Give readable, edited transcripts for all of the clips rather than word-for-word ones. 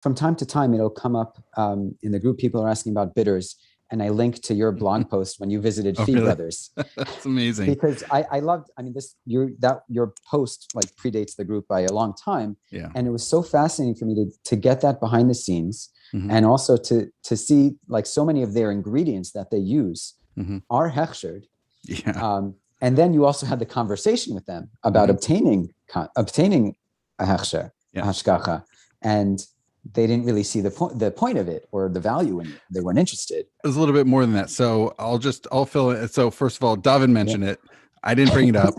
from time to time, it'll come up in the group. People are asking about bitters, and I link to your blog post when you visited Oh, Fee really? Brothers, That's amazing. because I loved. I mean, your post like predates the group by a long time, Yeah. and it was so fascinating for me to get that behind the scenes, Mm-hmm. and also to see like so many of their ingredients that they use Mm-hmm. are hechshered. Yeah. And then you also had the conversation with them about Mm-hmm. obtaining a hechsher, a Yeah. hashgacha, and they didn't really see the point of it or the value in it. They weren't interested. It was a little bit more than that. So I'll fill it. So first of all, Dovid mentioned it. I didn't bring it up.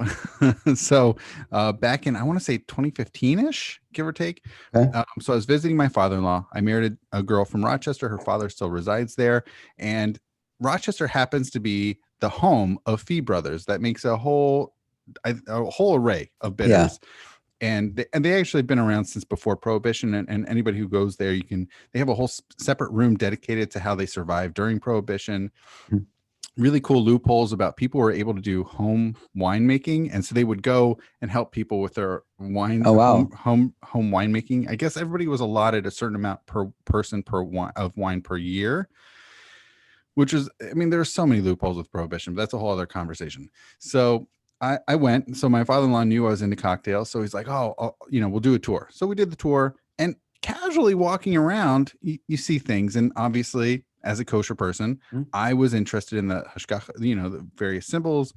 So back in, I want to say 2015-ish, give or take. Okay. So I was visiting my father-in-law. I married a girl from Rochester. Her father still resides there. And Rochester happens to be the home of Fee Brothers. That makes a whole array of bitters. Yeah. And they actually have been around since before Prohibition. And anybody who goes there, they have a whole separate room dedicated to how they survived during Prohibition. Mhm. Really cool loopholes about people who were able to do home winemaking. And so they would go and help people with their wine, Oh wow. home winemaking. I guess everybody was allotted a certain amount per person of wine per year, which is, I mean, there's so many loopholes with Prohibition, but that's a whole other conversation. So I went. So my father-in-law knew I was into cocktails. So he's like, oh, we'll do a tour. So we did the tour, and casually walking around, you see things. And obviously, as a kosher person, Mhm. I was interested in the hashgacha, the various symbols.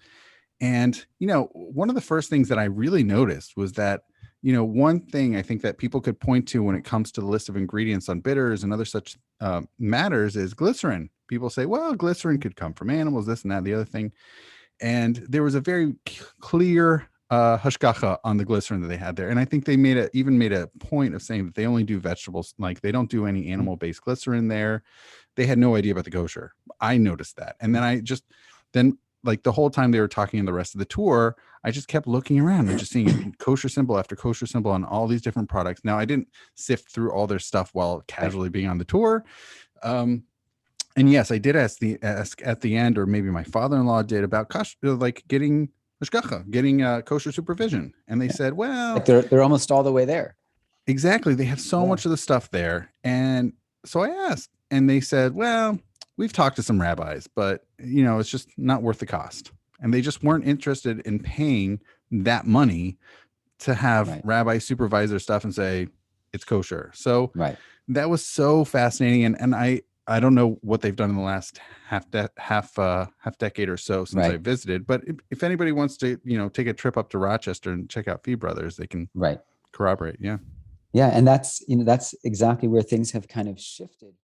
And, one of the first things that I really noticed was that, one thing I think that people could point to when it comes to the list of ingredients on bitters and other such matters is glycerin. People say, well, glycerin could come from animals, this and that, the other thing. And there was a very clear hashgacha on the glycerin that they had there. And I think they even made a point of saying that they only do vegetables, like they don't do any animal-based glycerin there. They had no idea about the kosher. I noticed that. And then like the whole time they were talking in the rest of the tour, I just kept looking around and just seeing kosher symbol after kosher symbol on all these different products. Now, I didn't sift through all their stuff while casually being on the tour. And yes, I did ask at the end, or maybe my father-in-law did, about like getting hashgacha, getting kosher supervision. And they said, well, Like they're almost all the way there. exactly. They have so much of the stuff there. And so I asked, and they said, well, we've talked to some rabbis, but it's just not worth the cost. And they just weren't interested in paying that money to have rabbi supervise their stuff and say it's kosher. So that was so fascinating. And I don't know what they've done in the last half decade or so since I visited, but if anybody wants to, take a trip up to Rochester and check out Fee Brothers, they can corroborate. Yeah. Yeah. And that's exactly where things have kind of shifted.